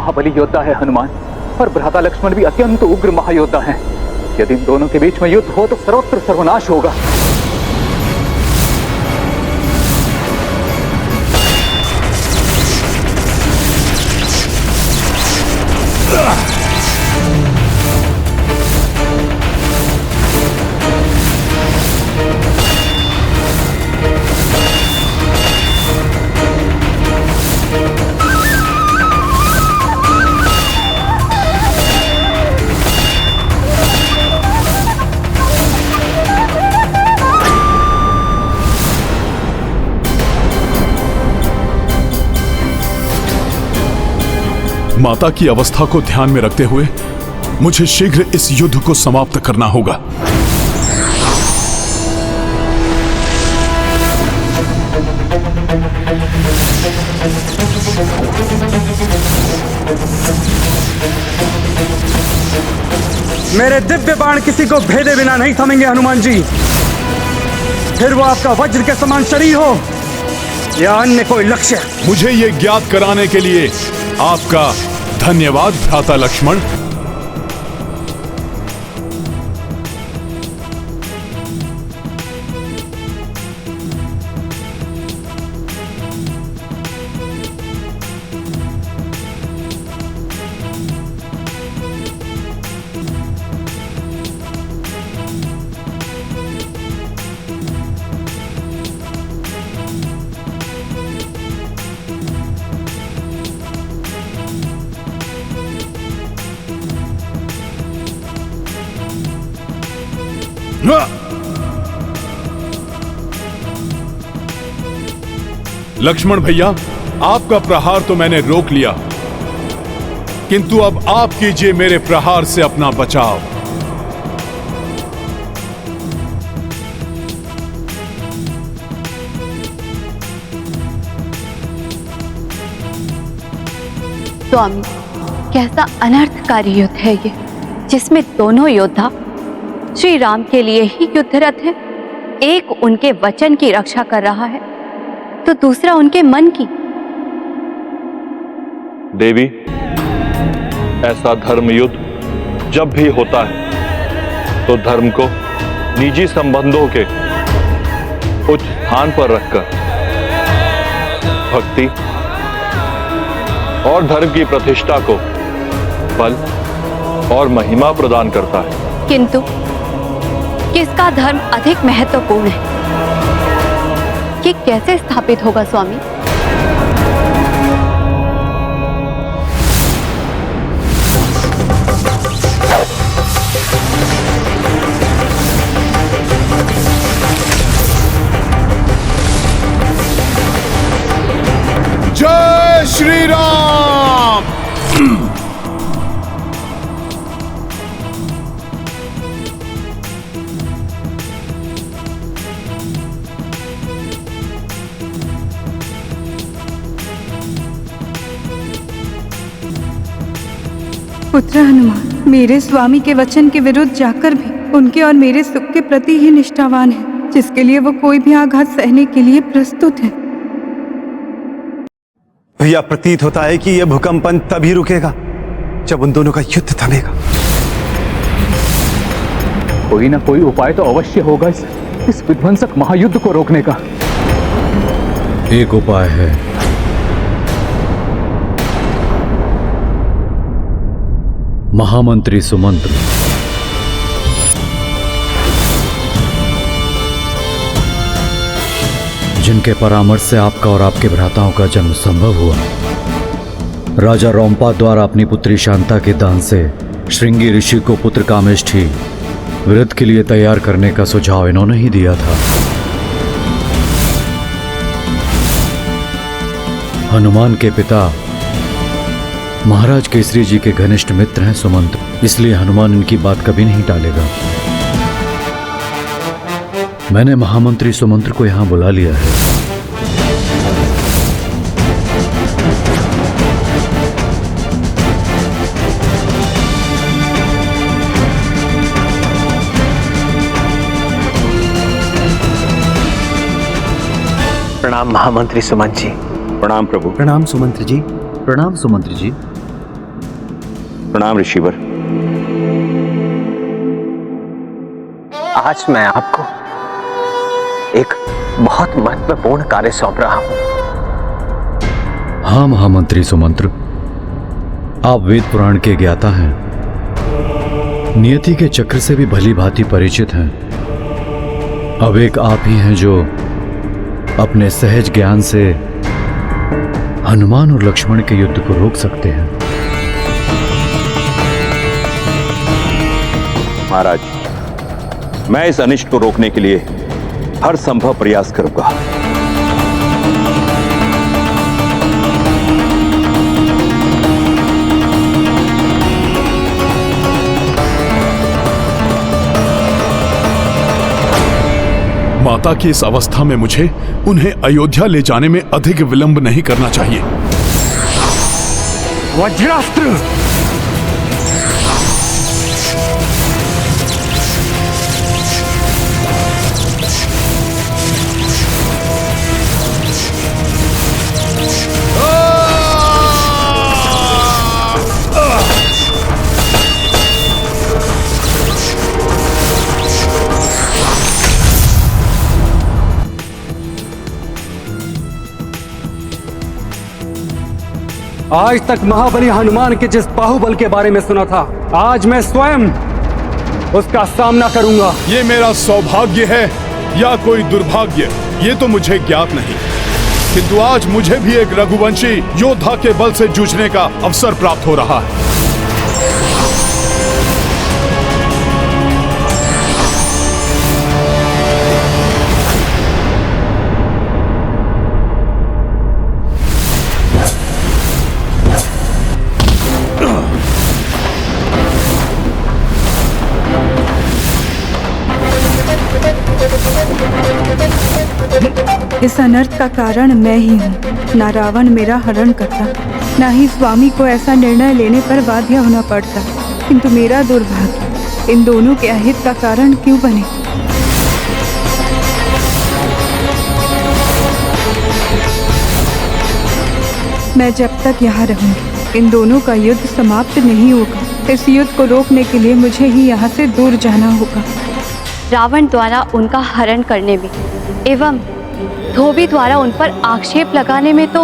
महाबली योद्धा है हनुमान, और भ्राता लक्ष्मण भी अत्यंत उग्र महायोद्धा हैं। यदि इन दोनों के बीच में युद्ध हो तो सर्वत्र सर्वनाश होगा। माता की अवस्था को ध्यान में रखते हुए मुझे शीघ्र इस युद्ध को समाप्त करना होगा। मेरे दिव्य बाण किसी को भेदे बिना नहीं थमेंगे हनुमान जी। फिर वो आपका वज्र के समान शरीर हो या अन्य कोई लक्ष्य। मुझे ये ज्ञात कराने के लिए आपका धन्यवाद भ्राता लक्ष्मण। लक्ष्मण भैया, आपका प्रहार तो मैंने रोक लिया, किंतु अब आप कीजिए मेरे प्रहार से अपना बचाव। स्वामी, कैसा अनर्थकारी युद्ध है ये, जिसमें दोनों योद्धा श्री राम के लिए ही युद्धरत है। एक उनके वचन की रक्षा कर रहा है तो दूसरा उनके मन की। देवी, ऐसा धर्म युद्ध जब भी होता है तो धर्म को निजी संबंधों के उच्च स्थान पर रखकर भक्ति और धर्म की प्रतिष्ठा को बल और महिमा प्रदान करता है। किंतु किसका धर्म अधिक महत्वपूर्ण है, ये कैसे स्थापित होगा स्वामी? जय श्री राम। पुत्र हनुमान मेरे स्वामी के वचन के विरुद्ध जाकर भी उनके और मेरे सुख के प्रति ही निष्ठावान है, जिसके लिए वो कोई भी आघात सहने के लिए प्रस्तुत है। भैया, प्रतीत होता है कि यह भूकंपन तभी रुकेगा जब उन दोनों का युद्ध थमेगा। कोई ना कोई उपाय तो अवश्य होगा इस विध्वंसक महायुद्ध को रोकने का। एक उपाय है, महामंत्री सुमंत्र। जिनके परामर्श से आपका और आपके भ्राताओं का जन्म संभव हुआ। राजा रोमपा द्वारा अपनी पुत्री शांता के दान से श्रृंगी ऋषि को पुत्र कामेष्ठी व्रत के लिए तैयार करने का सुझाव इन्होंने ही दिया था। हनुमान के पिता महाराज केसरी जी के घनिष्ठ मित्र हैं सुमंत्र, इसलिए हनुमान इनकी बात कभी नहीं टालेगा। मैंने महामंत्री सुमंत्र को यहां बुला लिया है। प्रणाम महामंत्री सुमंत जी। प्रणाम प्रभु। प्रणाम सुमंत्र जी। प्रणाम सुमंत्र जी। प्रणाम ऋषिवर। आज मैं आपको एक बहुत महत्वपूर्ण कार्य सौंप रहा हूं। हाँ महामंत्री सुमंत्र, आप वेद पुराण के ज्ञाता हैं, नियति के चक्र से भी भली भांति परिचित हैं। अब एक आप ही हैं जो अपने सहज ज्ञान से हनुमान और लक्ष्मण के युद्ध को रोक सकते हैं। महाराज, मैं इस अनिष्ट को रोकने के लिए हर संभव प्रयास करूंगा। माता की इस अवस्था में मुझे उन्हें अयोध्या ले जाने में अधिक विलंब नहीं करना चाहिए। वज्रास्त्र! आज तक महाबली हनुमान के जिस बाहुबल के बारे में सुना था, आज मैं स्वयं उसका सामना करूंगा। ये मेरा सौभाग्य है या कोई दुर्भाग्य, ये तो मुझे ज्ञात नहीं, किंतु आज मुझे भी एक रघुवंशी योद्धा के बल से जूझने का अवसर प्राप्त हो रहा है। इस अनर्थ का कारण मैं ही हूँ। ना रावण मेरा हरण करता, ना ही स्वामी को ऐसा निर्णय लेने पर बाध्य होना पड़ता, किंतु मेरा दुर्भाग्य इन दोनों के अहित का कारण क्यों बने। मैं जब तक यहाँ रहूंगी, इन दोनों का युद्ध समाप्त नहीं होगा। इस युद्ध को रोकने के लिए मुझे ही यहाँ से दूर जाना होगा। रावण द्वारा उनका हरण करने में एवं धोबी द्वारा उन पर आक्षेप लगाने में तो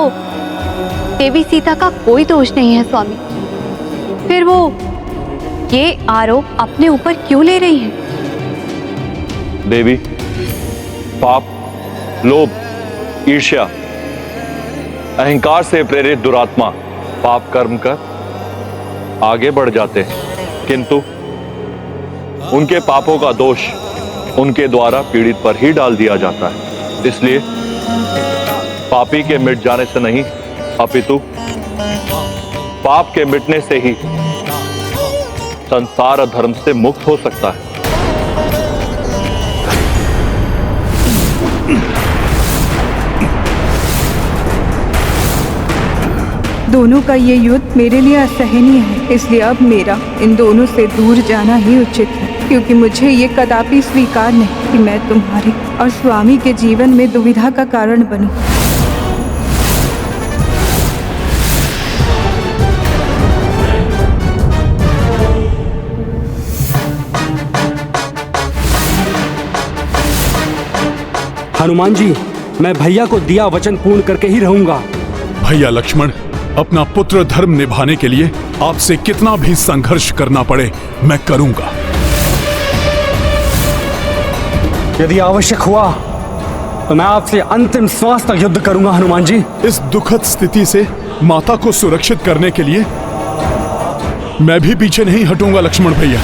देवी सीता का कोई दोष नहीं है स्वामी। फिर वो ये आरोप अपने ऊपर क्यों ले रही हैं? देवी, पाप, लोभ, ईर्ष्या, अहंकार से प्रेरित दुरात्मा पाप कर्म कर आगे बढ़ जाते हैं, किंतु उनके पापों का दोष उनके द्वारा पीड़ित पर ही डाल दिया जाता है। इसलिए पापी के मिट जाने से नहीं, अपितु पाप के मिटने से ही संसार धर्म से मुक्त हो सकता है। दोनों का ये युद्ध मेरे लिए असहनीय है, इसलिए अब मेरा इन दोनों से दूर जाना ही उचित है, क्योंकि मुझे ये कदापि स्वीकार नहीं कि मैं तुम्हारे और स्वामी के जीवन में दुविधा का कारण बनूं। हनुमान जी, मैं भैया को दिया वचन पूर्ण करके ही रहूंगा। भैया लक्ष्मण, अपना पुत्र धर्म निभाने के लिए आपसे कितना भी संघर्ष करना पड़े मैं करूंगा। यदि आवश्यक हुआ तो मैं आपसे अंतिम श्वास तक युद्ध करूंगा हनुमान जी। इस दुखद स्थिति से माता को सुरक्षित करने के लिए मैं भी पीछे नहीं हटूंगा लक्ष्मण भैया।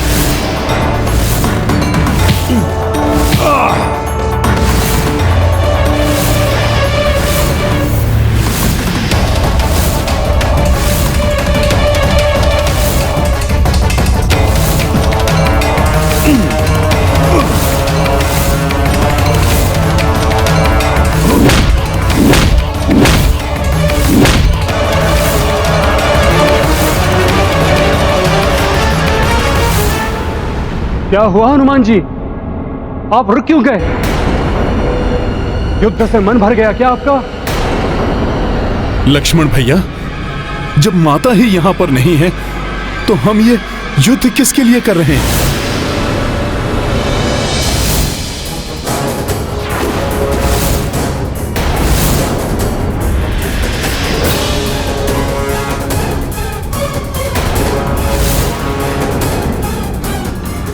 क्या हुआ हनुमान जी, आप रुक क्यों गए? युद्ध से मन भर गया क्या आपका? लक्ष्मण भैया, जब माता ही यहां पर नहीं है तो हम ये युद्ध किसके लिए कर रहे हैं?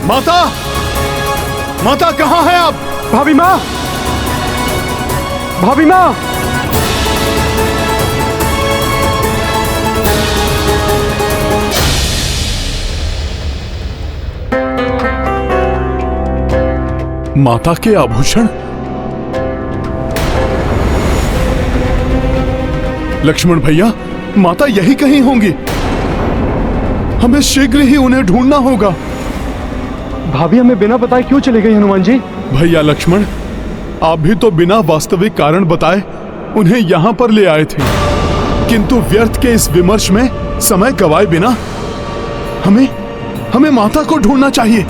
माता, माता कहां है आप? भाभी माँ, भाभी माँ, माता के आभूषण? लक्ष्मण भैया, माता यही कहीं होंगी। हमें शीघ्र ही उन्हें ढूंढना होगा। भाभी हमें बिना बताए क्यों चले गई हनुमान जी? भैया लक्ष्मण, आप भी तो बिना वास्तविक कारण बताए उन्हें यहां पर ले आए थे, किंतु व्यर्थ के इस विमर्श में समय गवाए बिना हमें माता को ढूंढना चाहिए।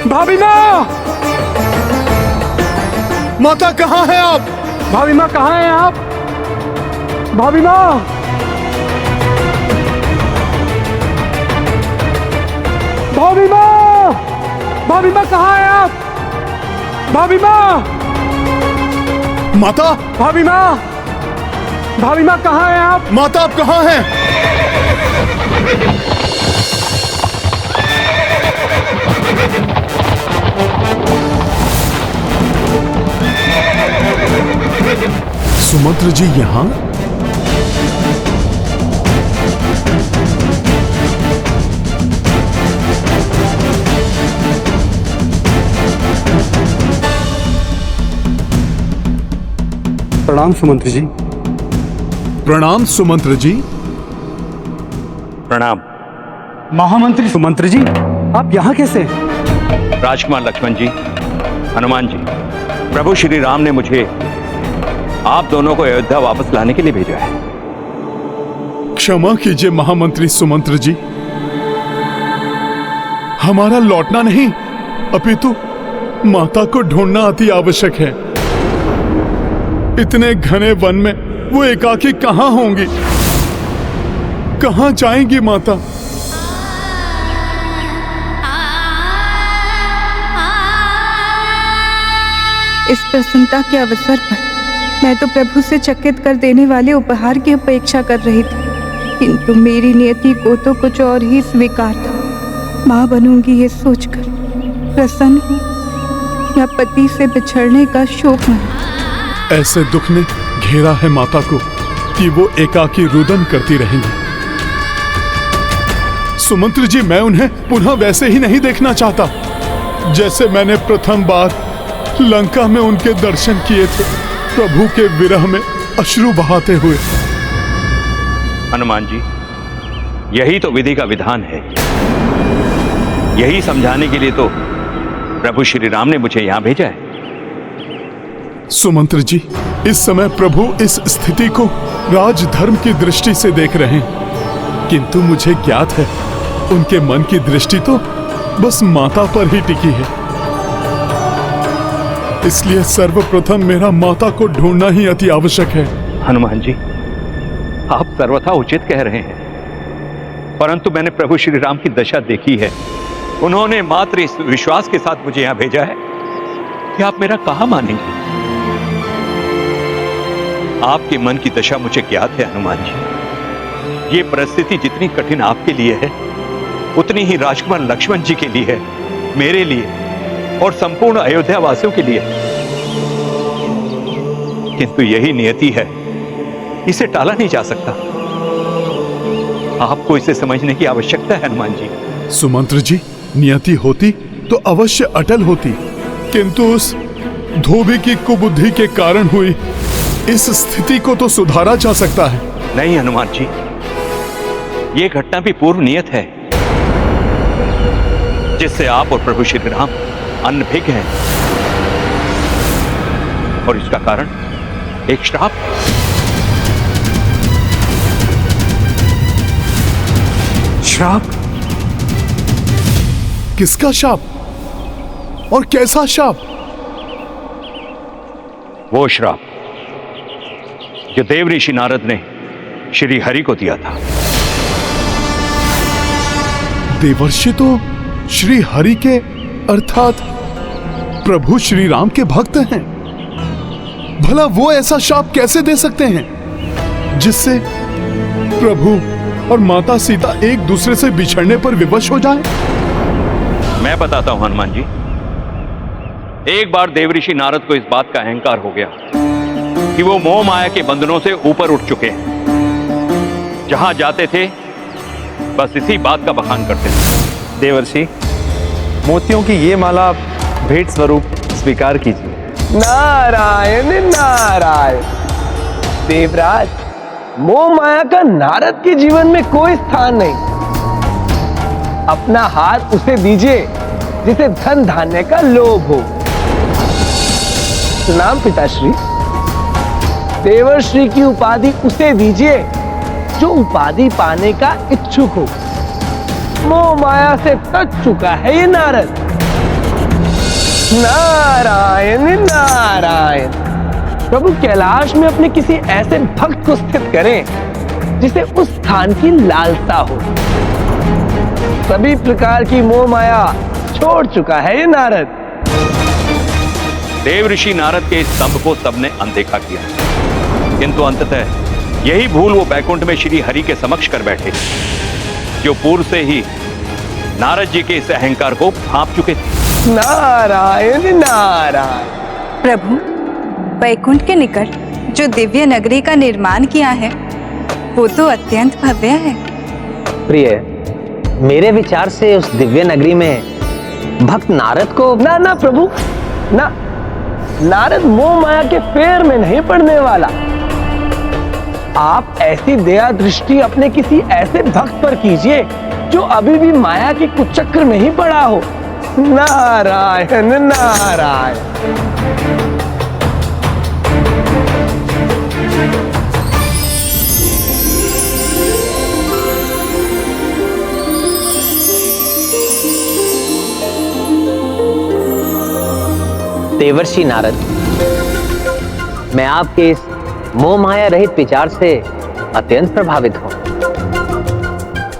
भाभी माँ, माता कहां है आप? भाभी माँ कहाँ हैं आप? भाभी माँ, भाभी माँ, भाभी माँ कहाँ हैं आप? भाभी माँ, माता, भाभी माँ, भाभी माँ कहाँ हैं आप? माता आप कहां हैं? सुमंत्र जी यहां? प्रणाम सुमंत्र जी। प्रणाम सुमंत्र जी। प्रणाम। महामंत्री सुमंत्र जी, आप यहाँ कैसे? राजकुमार लक्ष्मण जी, हनुमान जी, प्रभु श्री राम ने मुझे आप दोनों को अयोध्या वापस लाने के लिए भेजा है। क्षमा कीजिए महामंत्री सुमंत्र जी, हमारा लौटना नहीं अपितु माता को ढूंढना अति आवश्यक है। इतने घने वन में वो एकाकी कहां होंगी? कहां जाएंगी माता? इस प्रसन्नता के अवसर पर मैं तो प्रभु से चकित कर देने वाले उपहार की अपेक्षा कर रही थी, किंतु मेरी नियति को तो कुछ और ही स्वीकार था। माँ बनूंगी ये सोचकर प्रसन्न हूँ या पति से बिछड़ने का शोक मना। ऐसे दुख ने घेरा है माता को कि वो एकाकी रुदन करती रहेंगी। सुमंत्र जी, मैं उन्हें पुनः वैसे ही नहीं देखना चाहता जैसे मैंने प्रथम बार लंका में उनके दर्शन किए थे, प्रभु के विरह में अश्रु बहाते हुए। हनुमान जी, यही तो विधि का विधान है। यही समझाने के लिए तो प्रभु श्री राम ने मुझे यहां भेजा है। सुमंत्र जी, इस समय प्रभु इस स्थिति को राजधर्म की दृष्टि से देख रहे हैं, किंतु मुझे ज्ञात है उनके मन की दृष्टि तो बस माता पर ही टिकी है। इसलिए सर्वप्रथम मेरा माता को ढूंढना ही अति आवश्यक है। हनुमान जी, आप सर्वथा उचित कह रहे हैं, परंतु मैंने प्रभु श्री राम की दशा देखी है। उन्होंने मात्र इस विश्वास के साथ मुझे यहां भेजा है कि आप मेरा कहां मानेंगे। आपके मन की दशा मुझे ज्ञात है हनुमान जी। ये परिस्थिति जितनी कठिन आपके लिए है, उतनी ही राजकुमार लक्ष्मण जी के लिए है, मेरे लिए और संपूर्ण अयोध्या वासियों के लिए। किंतु यही नियति है, इसे टाला नहीं जा सकता। आपको इसे समझने की आवश्यकता है हनुमान जी। सुमंत्र जी, नियति होती तो अवश्य अटल होती, किंतु उस धोबी की कुबुद्धि के कारण हुई इस स्थिति को तो सुधारा जा सकता है। नहीं हनुमान जी, यह घटना भी पूर्व नियत है, जिससे आप और प्रभु श्री राम अनभिज्ञ हैं, और इसका कारण एक श्राप। श्राप? किसका शाप? और कैसा शाप? वो श्राप जो देव ऋषि नारद ने श्री हरि को दिया था। देवर्षि तो श्री हरि के अर्थात प्रभु श्री राम के भक्त हैं। भला वो ऐसा शाप कैसे दे सकते हैं जिससे प्रभु और माता सीता एक दूसरे से बिछड़ने पर विवश हो जाएं? मैं बताता हूं हनुमान जी। एक बार देवऋषि नारद को इस बात का अहंकार हो गया कि वो मोह माया के बंधनों से ऊपर उठ चुके हैं। जहां जाते थे बस इसी बात का बखान करते थे। देवर्षि, मोतियों की ये माला भेंट स्वरूप स्वीकार कीजिए। नारायण नारायण। देवराज, मोह माया का नारद के जीवन में कोई स्थान नहीं। अपना हार उसे दीजिए जिसे धन धान्य का लोभ हो। प्रणाम पिताश्री। देवर्षि की उपाधि उसे दीजिए जो उपाधि पाने का इच्छुक हो। मोह माया से तज चुका है ये नारद। नारायण नारायण। प्रभु कैलाश में अपने किसी ऐसे भक्त को स्थित करें जिसे उस स्थान की लालसा हो। सभी प्रकार की मोह माया छोड़ चुका है ये नारद। देवऋषि नारद के इस स्तंभ को सबने अनदेखा किया, किंतु अंततः यही भूल वो बैकुंठ में श्री हरि के समक्ष कर बैठे जो पूर्व से ही नारद जी के इस अहंकार को भांप चुके थे। नारायण नारायण। प्रभु, वैकुंठ के निकट जो दिव्य नगरी का निर्माण किया है वो तो अत्यंत भव्य है। प्रिय, मेरे विचार से उस दिव्य नगरी में भक्त नारद को ना प्रभु ना। नारद मोह माया के फेर में नहीं पड़ने वाला। आप ऐसी दया दृष्टि अपने किसी ऐसे भक्त पर कीजिए जो अभी भी माया के कुचक्र में ही पड़ा हो। नारायण नारायण। देवर्षि नारद, मैं आपके इस मोह माया रहित विचार से अत्यंत प्रभावित हूं,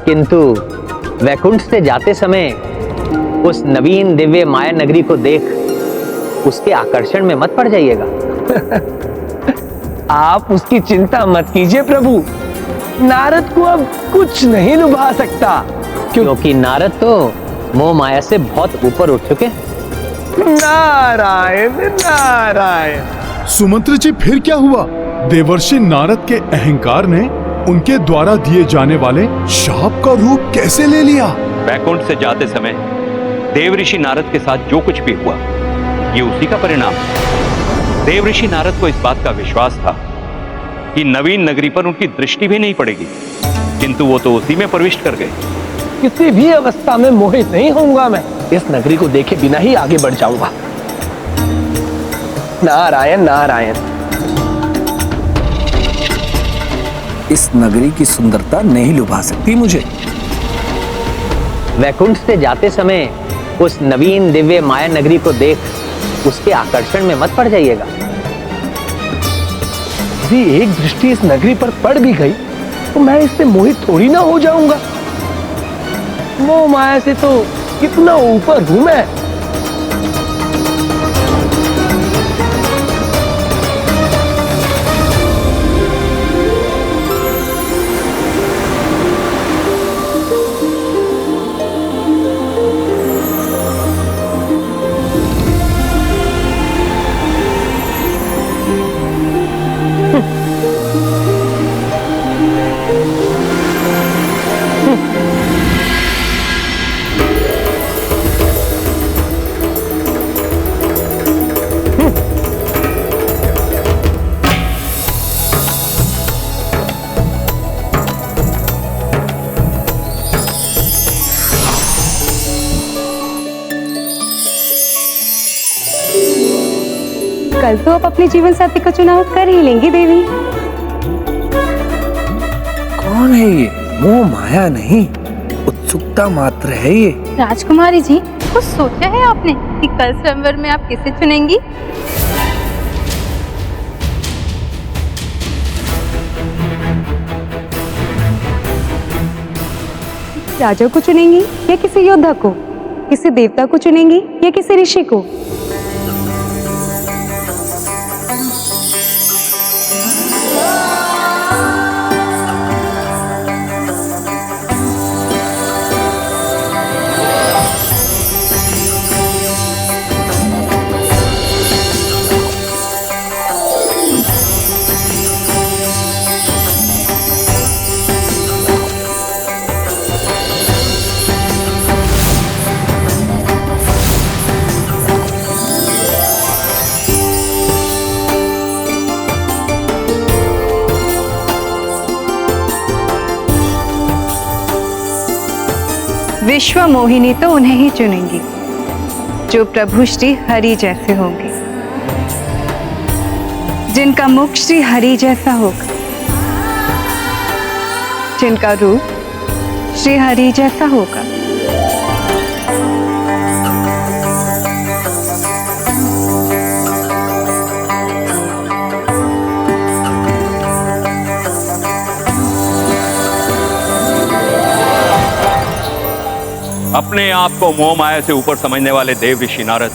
किंतु वैकुंठ से जाते समय उस नवीन दिव्य माया नगरी को देख उसके आकर्षण में मत पड़ जाइएगा। आप उसकी चिंता मत कीजिए प्रभु। नारद को अब कुछ नहीं लुभा सकता, क्योंकि नारद तो मोह माया से बहुत ऊपर उठ चुके हैं। नारायण नारायण। सुमंत्र जी, फिर क्या हुआ? देवर्षि नारद के अहंकार ने उनके द्वारा दिए जाने वाले शाप का रूप कैसे ले लिया? बैकुंठ से जाते समय देवऋषि नारद के साथ जो कुछ भी हुआ ये उसी का परिणाम है। देवऋषि नारद को इस बात का विश्वास था कि नवीन नगरी पर उनकी दृष्टि भी नहीं पड़ेगी, किंतु वो तो उसी में प्रविष्ट कर गए। किसी भी अवस्था में मोहित नहीं होऊंगा मैं। इस नगरी को देखे बिना ही आगे बढ़ जाऊंगा। नारायण नारायण। इस नगरी की सुंदरता नहीं लुभा सकती मुझे। वैकुंठ से जाते समय उस नवीन दिव्य माया नगरी को देख उसके आकर्षण में मत पड़ जाइएगा। यदि एक दृष्टि इस नगरी पर पड़ भी गई तो मैं इससे मोहित थोड़ी ना हो जाऊंगा। मोह माया से तो कितना ऊपर हूं मैं। कल तो आप अपने जीवन साथी का चुनाव कर ही लेंगी देवी। कौन है ये? मोह माया नहीं, उत्सुकता मात्र है ये। राजकुमारी जी, कुछ सोचा है आपने कि कल स्वयंवर में आप किसे चुनेंगी? राजा को चुनेंगी या किसी योद्धा को? किसी देवता को चुनेंगी या किसी ऋषि को? विश्व मोहिनी तो उन्हें ही चुनेंगी जो प्रभु श्री हरि जैसे होंगे, जिनका मुख श्री हरि जैसा होगा, जिनका रूप श्री हरि जैसा होगा। अपने आप को मोह माया से ऊपर समझने वाले देव ऋषि नारद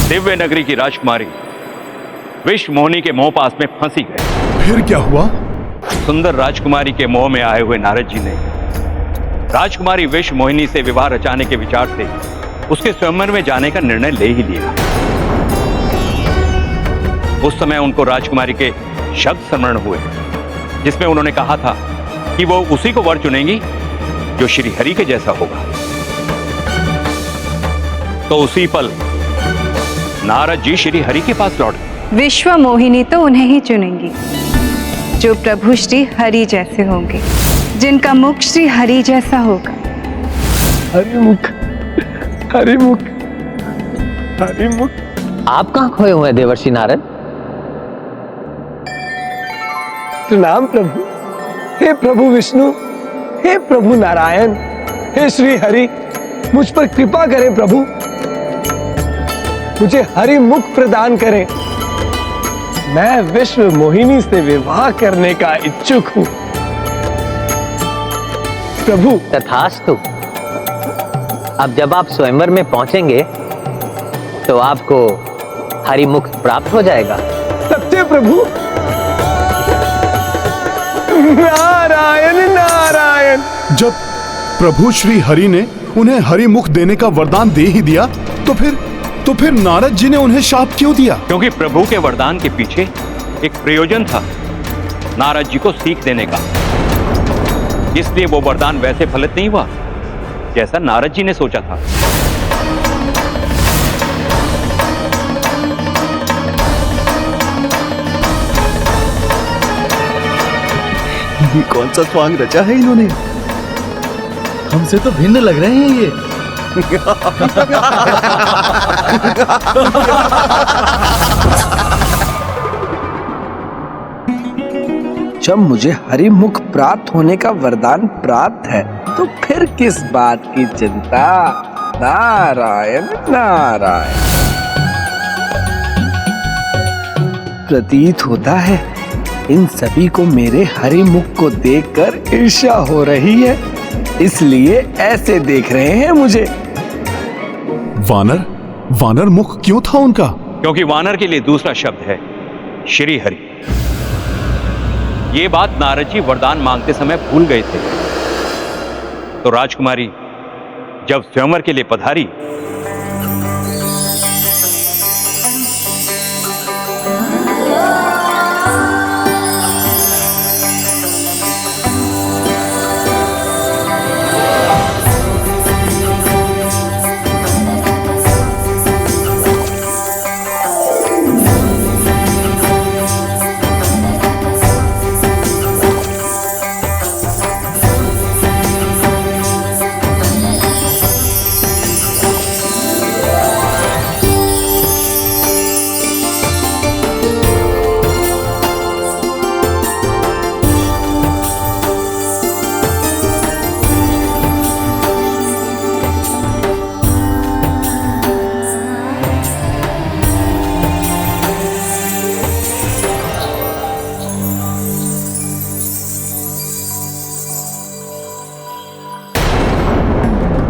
दिव्य नगरी की राजकुमारी विश्व मोहिनी के मोह पास में फंसी गए। फिर क्या हुआ? सुंदर राजकुमारी के मोह में आए हुए नारद जी ने राजकुमारी विश्व मोहिनी से विवाह रचाने के विचार से उसके स्वयंवर में जाने का निर्णय ले ही लिया। उस समय उनको राजकुमारी के शब्द स्मरण हुए जिसमें उन्होंने कहा था कि वो उसी को वर चुनेंगी जो श्री हरि के जैसा होगा। तो उसी पल नारद जी श्री हरि के पास लौटे। विश्व मोहिनी तो उन्हें ही चुनेंगी जो प्रभु श्री हरि जैसे होंगे, जिनका मुख श्री हरि जैसा होगा। हरिमुख, हरिमुख, हरिमुख। आप कहाँ खोए हुए हैं देवर्षि नारद? प्रणाम प्रभु। हे प्रभु विष्णु, हे प्रभु नारायण, हे श्री हरि, मुझ पर कृपा करें प्रभु, मुझे हरि मुख प्रदान करें। मैं विश्व मोहिनी से विवाह करने का इच्छुक हूं प्रभु। तथास्तु। अब जब आप स्वयंवर में पहुंचेंगे तो आपको हरिमुख प्राप्त हो जाएगा। सत्य प्रभु। नारायण नारायण। जब प्रभु श्री हरि ने उन्हें हरिमुख देने का वरदान दे ही दिया तो फिर नारद जी ने उन्हें शाप क्यों दिया? क्योंकि प्रभु के वरदान के पीछे एक प्रयोजन था नारद जी को सीख देने का। इसलिए वो वरदान वैसे फलित नहीं हुआ जैसा नारद जी ने सोचा था। ये कौन सा स्वांग रचा है इन्होंने? हमसे तो भिन्न लग रहे हैं ये। जब मुझे हरिमुख प्राप्त होने का वरदान प्राप्त है तो फिर किस बात की चिंता। नारायण नारायण। प्रतीत होता है इन सभी को मेरे हरिमुख को देखकर ईर्ष्या हो रही है, इसलिए ऐसे देख रहे हैं मुझे। वानर मुख क्यों था उनका? क्योंकि वानर के लिए दूसरा शब्द है श्री हरि। ये बात नारद जी वरदान मांगते समय भूल गए थे। तो राजकुमारी जब स्वयंवर के लिए पधारी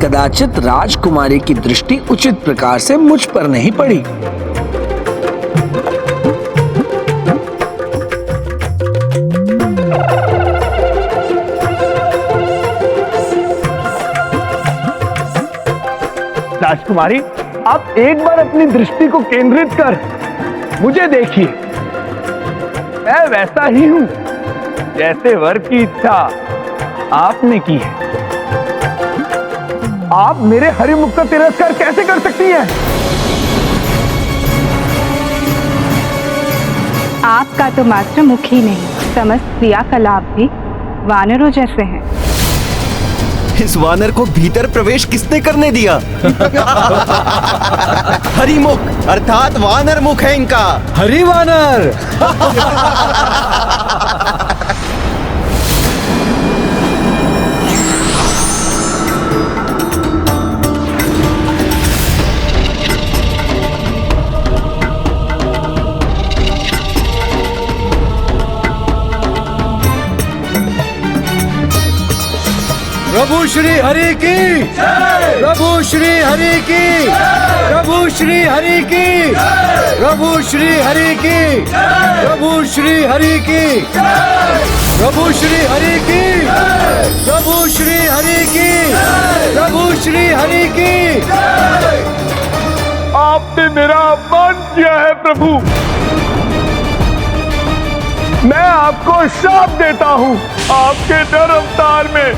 कदाचित राजकुमारी की दृष्टि उचित प्रकार से मुझ पर नहीं पड़ी। राजकुमारी, आप एक बार अपनी दृष्टि को केंद्रित कर मुझे देखिए। मैं वैसा ही हूं जैसे वर की इच्छा आपने की है। आप मेरे हरिमुख का तिरस्कार कैसे कर सकती हैं? आपका तो मात्र मुख ही नहीं, समस्त क्रियाकलाप भी वानरों जैसे हैं। इस वानर को भीतर प्रवेश किसने करने दिया? हरिमुख अर्थात वानर मुख है इनका। हरि वानर। प्रभु श्री हरि की, प्रभु श्री हरि की, प्रभु श्री हरि की, प्रभु श्री हरि की, प्रभु श्री हरि की, प्रभु श्री हरि की, प्रभु श्री हरि की, प्रभु श्री हरि की। आपने मेरा अपमान किया है प्रभु। मैं आपको श्राप देता हूं। आपके नर अवतार में,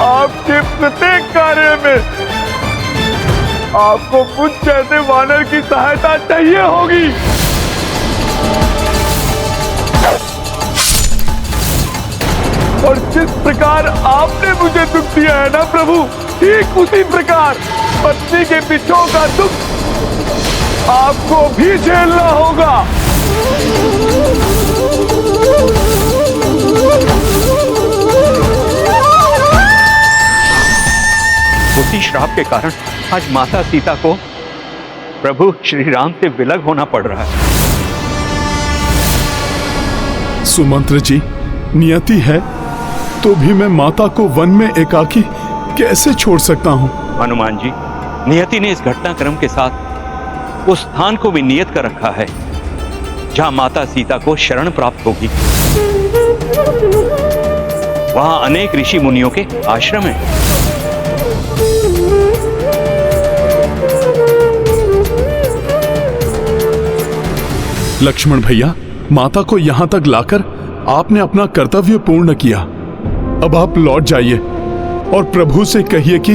आपके प्रत्येक कार्य में आपको मुझ जैसे वानर की सहायता चाहिए होगी। और जिस प्रकार आपने मुझे दुख दिया है ना प्रभु, ठीक उसी प्रकार पत्नी के पिछों का दुख आपको भी झेलना होगा। उसी श्राप के कारण आज माता सीता को प्रभु श्री राम से विलग होना पड़ रहा है। सुमंत्र जी, नियति है तो भी मैं माता को वन में एकाकी कैसे छोड़ सकता हूँ? हनुमान जी, नियति ने इस घटनाक्रम के साथ उस स्थान को भी नियत कर रखा है जहां माता सीता को शरण प्राप्त होगी। वहां अनेक ऋषि मुनियों के आश्रम हैं। लक्ष्मण भैया, माता को यहाँ तक लाकर आपने अपना कर्तव्य पूर्ण किया। अब आप लौट जाइए और प्रभु से कहिए कि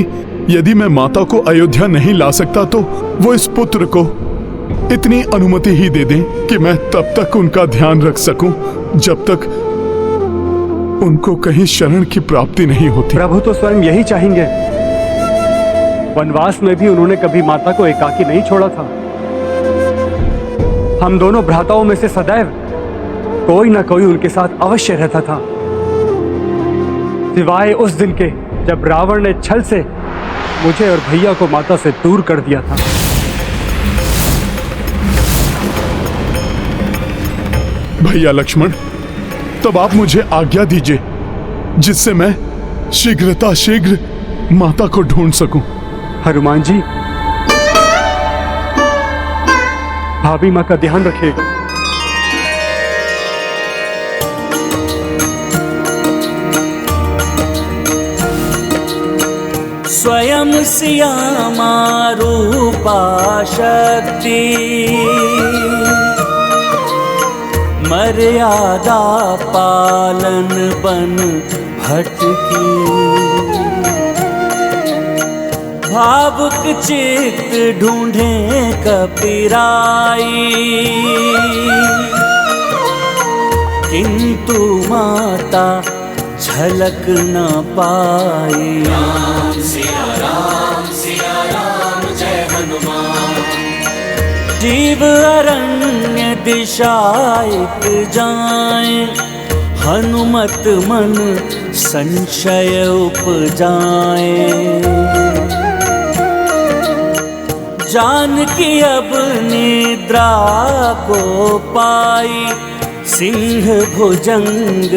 यदि मैं माता को अयोध्या नहीं ला सकता तो वो इस पुत्र को इतनी अनुमति ही दे दें कि मैं तब तक उनका ध्यान रख सकूं जब तक उनको कहीं शरण की प्राप्ति नहीं होती। प्रभु तो स्वयं यही चाहेंगे। वनवास में भी उन्होंने कभी माता को एकाकी नहीं छोड़ा था। हम दोनों भ्राताओं में से सदैव कोई ना कोई उनके साथ अवश्य रहता था, सिवाय उस दिन के जब रावण ने छल से मुझे और भैया को माता से दूर कर दिया था। भैया लक्ष्मण, तब आप मुझे आज्ञा दीजिए जिससे मैं शीघ्र माता को ढूंढ सकूं। हनुमान जी, भाभी माँ का ध्यान रखिएगा। स्वयं श्यामा रूपा शक्ति, मर्यादा पालन बन भटकी, भावुक चित्त ढूंढे कपिराई, किंतु माता झलक न पाई। राम सिया राम जय हनुमान। जीव अरण्य दिशायक जाए, हनुमत मन संशय उपजाए। जानकी अब निद्रा को पाई, सिंह भुजंग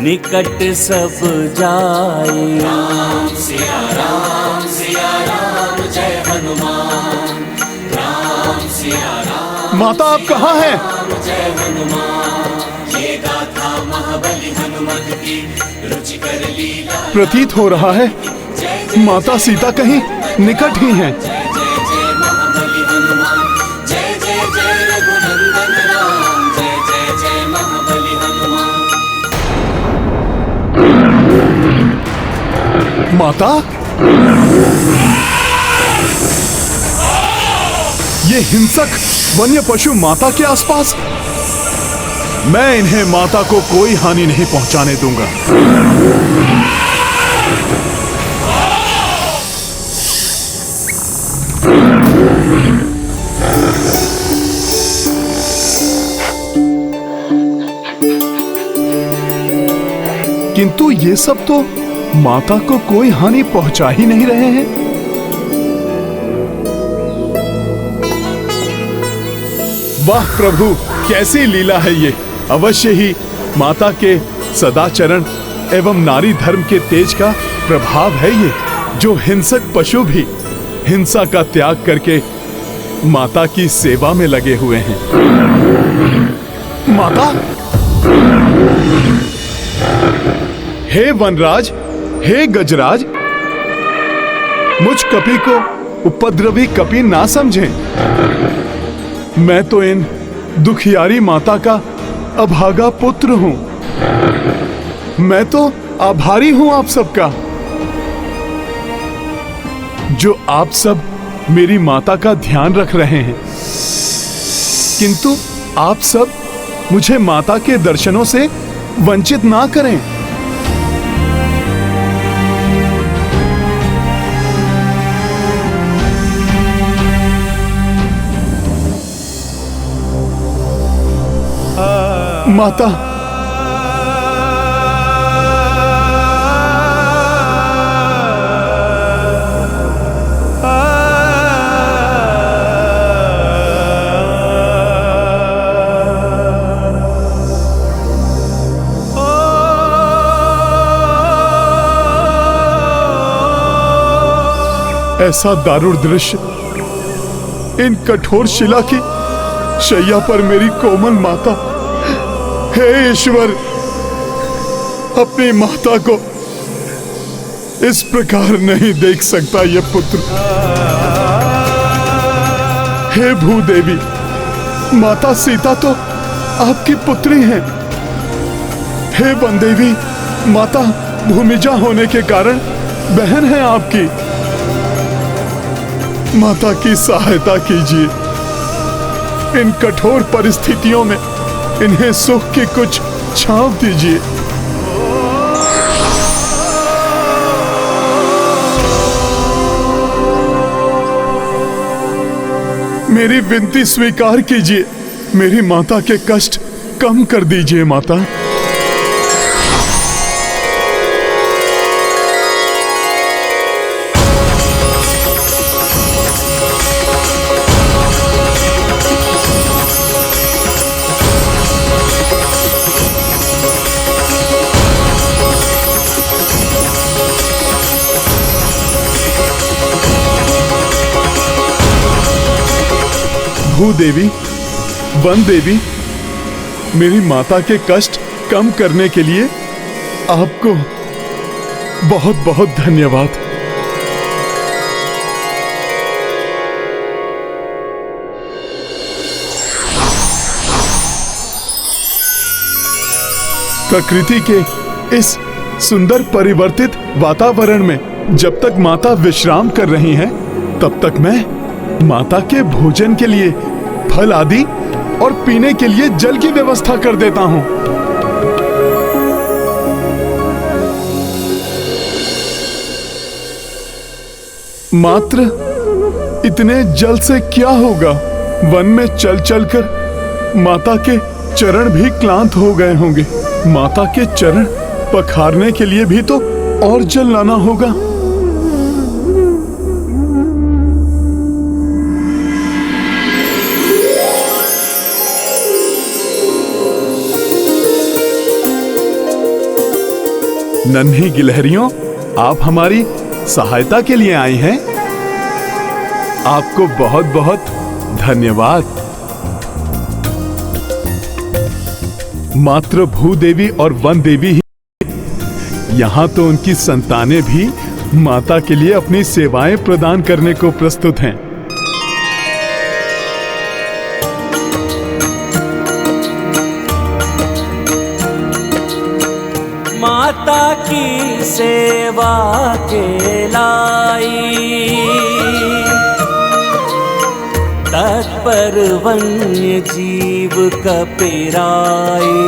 निकट सब जाए। राम सिया माता आप कहाँ हैं? प्रतीत हो रहा है माता सीता कहीं निकट ही हैं। माता, ये हिंसक वन्य पशु माता के आसपास। मैं इन्हें माता को कोई हानि नहीं पहुंचाने दूंगा। किंतु ये सब तो माता को कोई हानि पहुंचा ही नहीं रहे हैं। वाह प्रभु, कैसी लीला है ये। अवश्य ही माता के सदाचरण एवं नारी धर्म के तेज का प्रभाव है ये, जो हिंसक पशु भी हिंसा का त्याग करके माता की सेवा में लगे हुए हैं। माता, हे वनराज, हे गजराज, मुझ कपि को उपद्रवी कपि ना समझें। मैं तो इन दुखियारी माता का अभागा पुत्र हूं। मैं तो आभारी हूं आप सबका, जो आप सब मेरी माता का ध्यान रख रहे हैं। किंतु आप सब मुझे माता के दर्शनों से वंचित ना करें। माता, ऐसा दारुण दृश्य, इन कठोर शिला की शैया पर मेरी कोमल माता। हे ईश्वर, अपनी माता को इस प्रकार नहीं देख सकता ये पुत्र। हे भूदेवी, माता सीता तो आपकी पुत्री हैं। हे वनदेवी, माता भूमिजा होने के कारण बहन है आपकी। माता की सहायता कीजिए। इन कठोर परिस्थितियों में इन्हें सुख की कुछ छांव दीजिए। मेरी विनती स्वीकार कीजिए। मेरी माता के कष्ट कम कर दीजिए माता। भूदेवी, वन देवी, मेरी माता के कष्ट कम करने के लिए आपको बहुत बहुत धन्यवाद। प्रकृति के इस सुंदर परिवर्तित वातावरण में जब तक माता विश्राम कर रही हैं, तब तक मैं माता के भोजन के लिए फल आदि और पीने के लिए जल की व्यवस्था कर देता हूं। मात्र इतने जल से क्या होगा? वन में चल चलकर माता के चरण भी क्लांत हो गए होंगे। माता के चरण पखारने के लिए भी तो और जल लाना होगा। नन्ही गिलहरियों, आप हमारी सहायता के लिए आई हैं। आपको बहुत बहुत धन्यवाद। मात्र भूदेवी और वन देवी ही, यहाँ तो उनकी संतानें भी माता के लिए अपनी सेवाएं प्रदान करने को प्रस्तुत हैं। माता की सेवा के लाई तत्पर वन्य जीव कपिराई।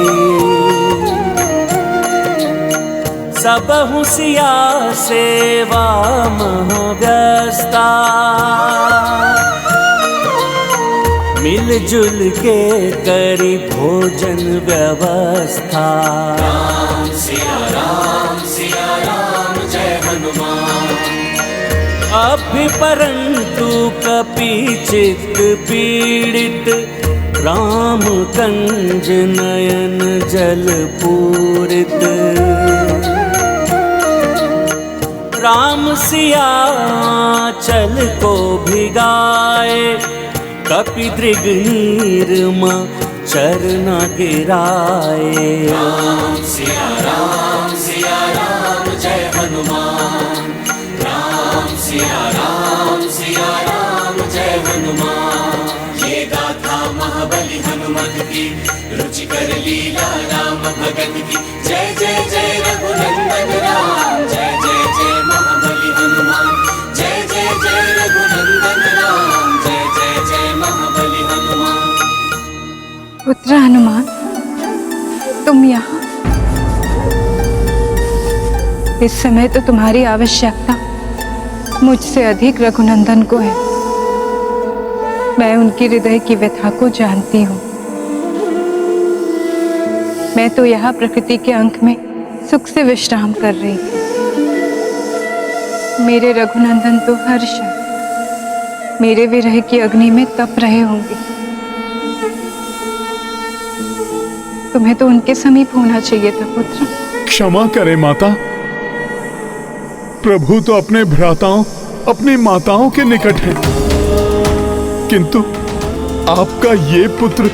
सब हुसिया सेवा महव्यस्ता मिलजुल के करी भोजन व्यवस्था। राम सिया राम जय हनुमान। अभी परंतु कपि चित्त पीड़ित राम कंज नयन जल पूरित। राम सिया चल को भिगाए कपि दृग नीरमा चरना गिराए। राम सिया राम जय हनुमान। राम सिया राम जय हनुमान। ये गाथा महाबली हनुमत की रुचिकर लीला राम भगत की। जय जय जय रघुनंदन राम। जय जय जय महाबली हनुमान। जय जय जय रघुनंदन राम। जय जय जय महाबली हनुमान। पुत्र हनुमान, तुम यहाँ? इस समय तो तुम्हारी आवश्यकता मुझसे अधिक रघुनंदन को है। मैं उनकी हृदय की व्यथा को जानती हूँ। मैं तो यहाँ प्रकृति के अंक में सुख से विश्राम कर रही थी। मेरे रघुनंदन तो हर क्षण मेरे विरह की अग्नि में तप रहे होंगे। तुम्हें तो उनके समीप होना चाहिए था पुत्र। क्षमा करें माता, प्रभु तो अपने भ्राताओं, अपनी माताओं के निकट है, किंतु आपका ये पुत्र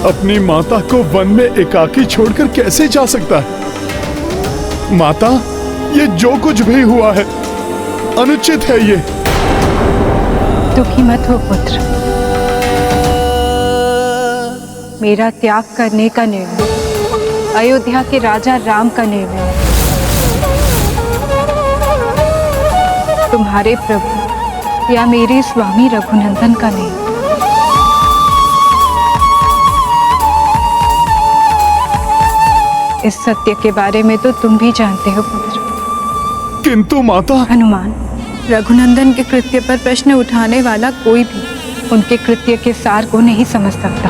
अपनी माता को वन में एकाकी छोड़कर कैसे जा सकता है? माता, ये जो कुछ भी हुआ है अनुचित है। ये दुखी मत हो पुत्र। मेरा त्याग करने का निर्णय अयोध्या के राजा राम का निर्णय है। तुम्हारे प्रभु या मेरे स्वामी रघुनंदन का नहीं। इस सत्य के बारे में तो तुम भी जानते हो पुत्र। किंतु माता। हनुमान, रघुनंदन के कृत्य पर प्रश्न उठाने वाला कोई भी उनके कृत्य के सार को नहीं समझ सकता।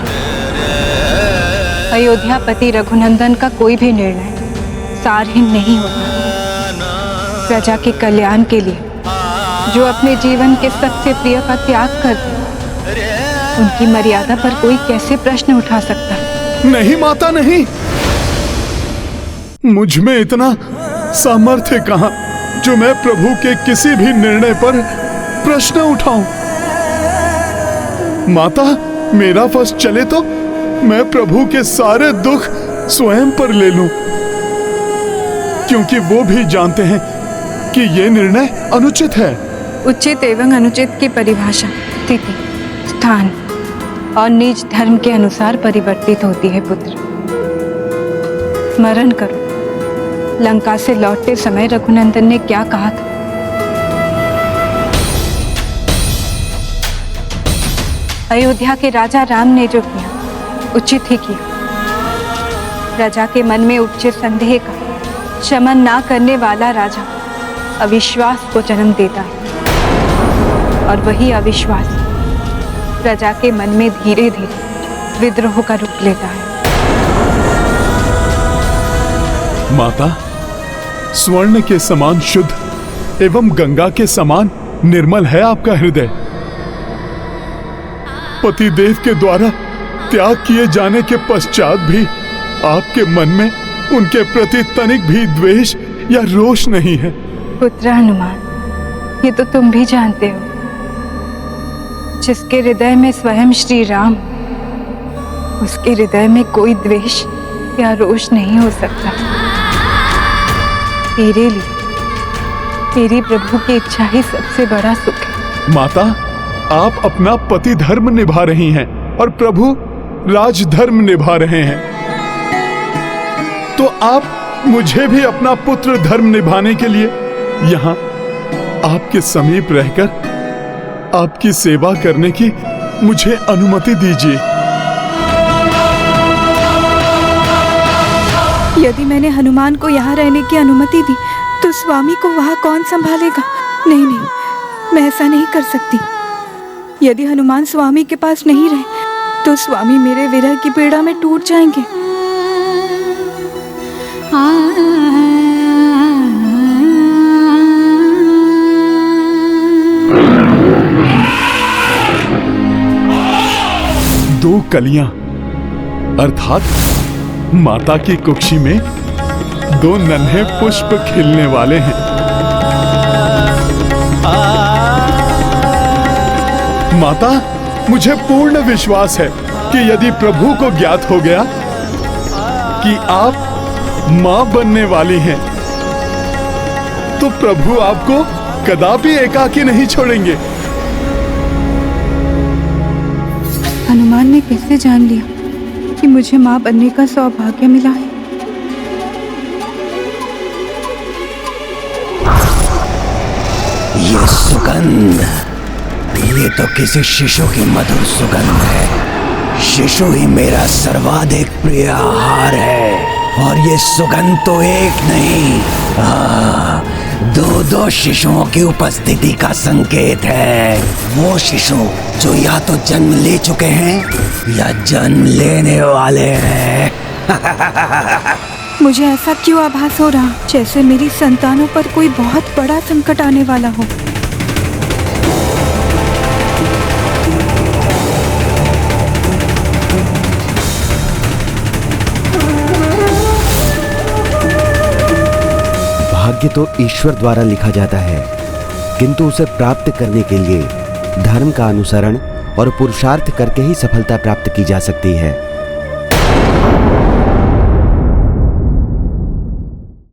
अयोध्यापति रघुनंदन का कोई भी निर्णय सारहीन नहीं होता। प्रजा के कल्याण के लिए जो अपने जीवन के सबसे प्रिय का त्याग कर दे, उनकी मर्यादा पर कोई कैसे प्रश्न उठा सकता है? नहीं माता, नहीं। मुझ में इतना सामर्थ्य कहाँ जो मैं प्रभु के किसी भी निर्णय पर प्रश्न उठाऊं। माता, मेरा वश चले तो मैं प्रभु के सारे दुख स्वयं पर ले लूं, क्योंकि वो भी जानते हैं कि ये निर्णय अनुचित है। उचित एवं अनुचित की परिभाषा स्थिति, स्थान और निज धर्म के अनुसार परिवर्तित होती है पुत्र। स्मरण करो, लंका से लौटते समय रघुनंदन ने क्या कहा था? अयोध्या के राजा राम ने जो किया उचित ही किया। प्रजा के मन में उपजे संदेह का शमन ना करने वाला राजा अविश्वास को जन्म देता है, और वही अविश्वास प्रजा के मन में धीरे धीरे विद्रोह का रूप लेता है। माता, स्वर्ण के समान शुद्ध एवं गंगा के समान निर्मल है आपका हृदय। पतिदेव के द्वारा त्याग किए जाने के पश्चात भी आपके मन में उनके प्रति तनिक भी द्वेष या रोष नहीं है। पुत्र हनुमान, ये तो तुम भी जानते हो, जिसके हृदय में स्वयं श्री राम, उसके हृदय में कोई द्वेष या रोष नहीं हो सकता। तेरे लिए मेरी प्रभु की इच्छा ही सबसे बड़ा सुख है। माता, आप अपना पति धर्म निभा रही हैं और प्रभु राजधर्म निभा रहे हैं, तो आप मुझे भी अपना पुत्र धर्म निभाने के लिए यहाँ आपके समीप रहकर आपकी सेवा करने की मुझे अनुमति दीजिए। यदि मैंने हनुमान को यहाँ रहने की अनुमति दी तो स्वामी को वहाँ कौन संभालेगा? नहीं नहीं, मैं ऐसा नहीं कर सकती। यदि हनुमान स्वामी के पास नहीं रहे तो स्वामी मेरे विरह की पीड़ा में टूट जाएंगे। दो कलियां अर्थात माता की कुक्षी में दो नन्हे पुष्प खिलने वाले हैं। माता, मुझे पूर्ण विश्वास है कि यदि प्रभु को ज्ञात हो गया कि आप मां बनने वाली हैं, तो प्रभु आपको कदापि एकाकी नहीं छोड़ेंगे। हनुमान ने कैसे जान लिया कि मुझे मां बनने का सौभाग्य मिला है? ये सुगंध, ये तो किसी शिशु की मधुर सुगंध है। शिशु ही मेरा सर्वाधिक प्रिय आहार है, और ये सुगंध तो एक नहीं, दो दो शिशुओं की उपस्थिति का संकेत है। वो शिशु जो या तो जन्म ले चुके हैं या जन्म लेने वाले हैं। मुझे ऐसा क्यों आभास हो रहा जैसे मेरी संतानों पर कोई बहुत बड़ा संकट आने वाला हो? भाग्य तो ईश्वर द्वारा लिखा जाता है, किंतु उसे प्राप्त करने के लिए धर्म का अनुसरण और पुरुषार्थ करके ही सफलता प्राप्त की जा सकती है।